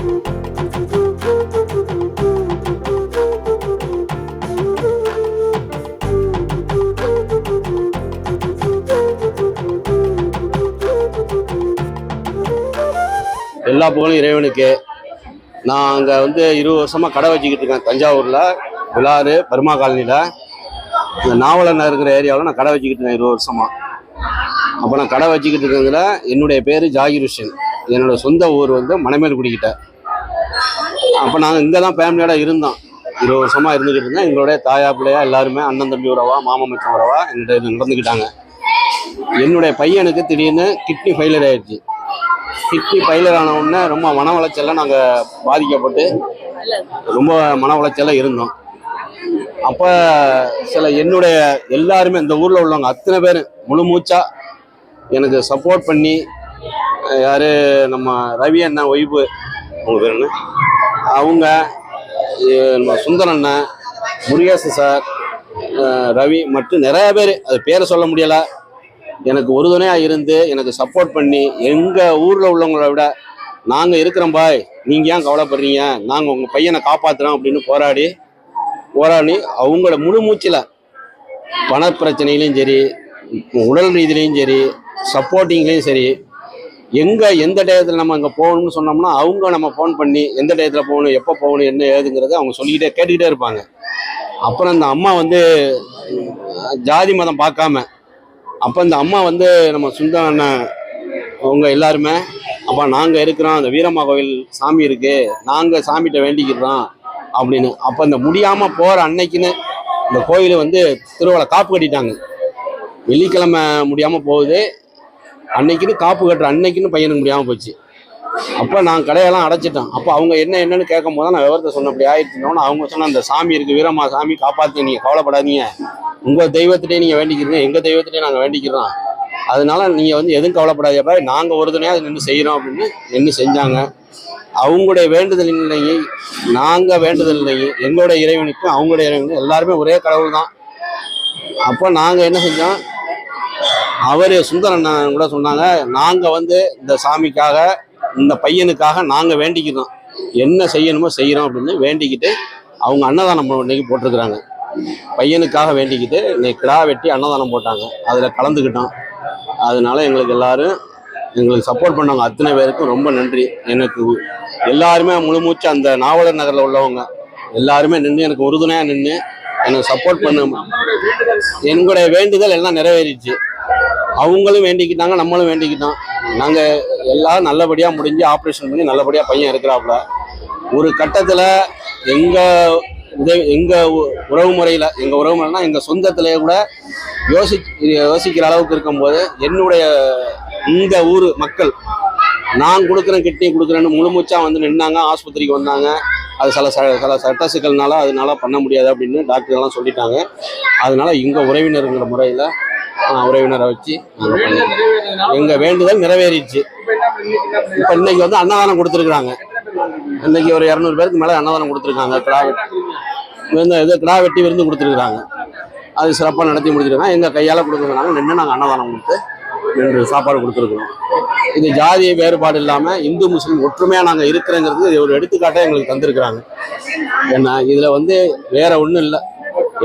எல்லா புகழும் இறைவனுக்கு. நான் அங்கே 20 வருஷமாக கடை வச்சுக்கிட்டு இருக்கேன். தஞ்சாவூரில் விழாறு பர்மா காலனியில் இந்த நாவலன் இருக்கிற ஏரியாவில் நான் கடை வச்சுக்கிட்டு இருக்கேன் 20 வருஷமாக. அப்போ நான் கடை வச்சுக்கிட்டு இருக்கிறதுல என்னுடைய பேர் ஜாகிர் ஹுசேன். என்னோட சொந்த ஊர் மணமேல்குடிக்கிட்ட. அப்போ நாங்கள் இங்கே தான் ஃபேமிலியோட இருந்தோம். 20 வருஷமாக இருந்துக்கிட்டு இருந்தேன். எங்களுடைய தாயா பிள்ளையா எல்லாருமே அண்ணன் தம்பி உறவா மாமா மச்சான் உறவா என்கிட்ட நடந்துக்கிட்டாங்க. என்னுடைய பையனுக்கு திடீர்னு கிட்னி ஃபெயிலியர் ஆயிடுச்சு. கிட்னி ஃபெயிலியர் ஆன உடனே ரொம்ப மன உளைச்சலில் நாங்கள் பாதிக்கப்பட்டு ரொம்ப மன உளைச்சலில் இருந்தோம். அப்போ என்னுடைய எல்லாருமே இந்த ஊரில் உள்ளவங்க அத்தனை பேர் முழு மூச்சா எனக்கு சப்போர்ட் பண்ணி, யார் நம்ம ரவி அண்ணன் ஒய்ஃபு அவங்க பேர் என்ன அவங்க, சுந்தர் அண்ணன், முருகேசு சார், ரவி மற்றும் நிறைய பேர் அது பேரை சொல்ல முடியலை, எனக்கு உறுதுணையாக இருந்து எனக்கு சப்போர்ட் பண்ணி, எங்கள் ஊரில் உள்ளவங்கள விட நாங்கள் இருக்கிறோம் பாய், நீங்கள் ஏன் கவலைப்படுறீங்க, நாங்கள் உங்கள் பையனை காப்பாற்றுறோம் அப்படின்னு போராடி அவங்களோட முழு மூச்சில் பணப்பிரச்சனையிலையும் சரி, உடல் ரீதியிலையும் சரி, சப்போர்ட்டிங்லேயும் சரி, எந்த டயத்தில் நம்ம இங்கே போகணும்னு சொன்னோம்னா அவங்க நம்ம ஃபோன் பண்ணி எந்த டயத்தில் போகணும், எப்போ போகணும், என்ன ஏதுங்கிறத அவங்க கேட்டுக்கிட்டே இருப்பாங்க. அப்புறம் அந்த அம்மா ஜாதி மதம் பார்க்காம, அப்போ இந்த அம்மா நம்ம சுந்தர அண்ணன் அவங்க எல்லாருமே, அப்போ நாங்கள் இருக்கிறோம், அந்த வீரம்மா கோவில் சாமி இருக்குது, நாங்கள் சாமிகிட்ட வேண்டிக்கிறோம் அப்படின்னு. அப்போ இந்த முடியாமல் போகிற அன்னைக்குன்னு இந்த கோயில் திருவிழா காப்பு கட்டிட்டாங்க. வெள்ளிக்கிழமை முடியாமல் போகுது, அன்னைக்குன்னு காப்பு கட்டுற அன்னைக்குன்னு பையனுக்கு முடியாமல் போச்சு. அப்போ நான் கடையெல்லாம் அடைச்சிட்டேன். அப்போ அவங்க என்னன்னு கேட்கும் போது நான் விவரத்தை சொன்னபடி ஆயிடுச்சுனோன்னு அவங்க சொன்ன அந்த சாமி இருக்குது, வீரம்மா சாமி காப்பாற்று, நீங்கள் கவலைப்படாதீங்க, உங்கள் தெய்வத்திட்டே நீங்கள் வேண்டிக்கிறீங்க, எங்கள் தெய்வத்திட்டே நாங்கள் வேண்டிக்கிறோம், அதனால நீங்கள் எதுவும் கவலைப்படாதீப்பா, நாங்கள் ஒருதுணையாக அது நின்று செய்கிறோம் அப்படின்னு நின்று செஞ்சாங்க. அவங்களுடைய வேண்டுதல் இல்லையே, நாங்கள் வேண்டுதல் இல்லையே, எங்களுடைய இறைவனுக்கும் அவங்களுடைய இறைவனுக்கும் எல்லாருமே ஒரே கடவுள் தான். அப்போ நாங்கள் என்ன செஞ்சோம், அவர் சுந்தர அண்ணன் கூட சொன்னாங்க, நாங்கள் இந்த சாமிக்காக இந்த பையனுக்காக நாங்கள் வேண்டிக்கிறோம், என்ன செய்யணுமோ செய்கிறோம் அப்படின்னு வேண்டிக்கிட்டு அவங்க அன்னதானம் இன்னைக்கு போட்டிருக்கிறாங்க. பையனுக்காக வேண்டிக்கிட்டு இன்னைக்கு கிடா வெட்டி அன்னதானம் போட்டாங்க. அதில் கலந்துக்கிட்டோம். அதனால எங்களுக்கு சப்போர்ட் பண்ணவங்க அத்தனை பேருக்கும் ரொம்ப நன்றி. எனக்கு எல்லாருமே முழுமூச்சு அந்த நாவலர் நகரில் உள்ளவங்க எல்லாருமே நின்று எனக்கு உறுதுணையாக நின்று எனக்கு சப்போர்ட் பண்ண, எங்களுடைய வேண்டுதல் எல்லாம் நிறைவேறிச்சு. அவங்களும் வேண்டிக்கிட்டாங்க, நம்மளும் வேண்டிக்கிட்டோம். நாங்கள் எல்லாம் நல்லபடியாக முடிஞ்சு ஆப்ரேஷன் பண்ணி நல்லபடியாக பையன் இருக்கிறாப்புல. ஒரு கட்டத்தில் எங்கள் உறவு முறையில், எங்கள் சொந்தத்திலேயே கூட யோசிக்கிற அளவுக்கு இருக்கும்போது என்னுடைய இந்த ஊர் மக்கள் நான் கொடுக்குறேன் கிட்னி கொடுக்குறேன்னு முழுமூச்சாக நின்னாங்க. ஆஸ்பத்திரிக்கு வந்தாங்க. அது சில சட்ட சிக்கல்னால அதனால பண்ண முடியாது அப்படின்னு டாக்டர்லாம் சொல்லிட்டாங்க. அதனால இங்கே உறவினருங்கிற முறையில் உறவினரை வச்சு எங்கள் வேண்டுதல் நிறைவேறிடுச்சு. இப்போ இன்னைக்கு அன்னதானம் கொடுத்துருக்குறாங்க. இன்னைக்கு ஒரு 200 பேருக்கு மேலே அன்னதானம் கொடுத்துருக்காங்க. கிடா வெட்டி விருந்து கொடுத்துருக்குறாங்க. அது சிறப்பாக நடத்தி முடிச்சிருக்காங்க. எங்கள் கையால் கொடுக்குறாங்க. நின்று நாங்கள் அன்னதானம் கொடுத்து நின்று சாப்பாடு கொடுத்துருக்குறோம். இது ஜாதி வேறுபாடு இல்லாமல் இந்து முஸ்லீம் ஒற்றுமையாக நாங்கள் இருக்கிறோங்கிறது இது ஒரு எடுத்துக்காட்டாக எங்களுக்கு தந்திருக்கிறாங்க. ஏன்னா இதில் வேற ஒன்றும் இல்லை,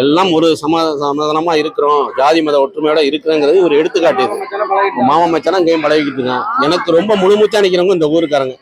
எல்லாம் ஒரு சமாதானமாக இருக்கிறோம், ஜாதி மத ஒற்றுமையோட இருக்கிறோங்கிறது ஒரு எடுத்துக்காட்டு. இது மாமா மச்சானா இங்கேயும் பழகிக்கிட்டு இருக்கேன். எனக்கு ரொம்ப முழுமூச்சா நிற்கிறவங்க இந்த ஊருக்காரங்க.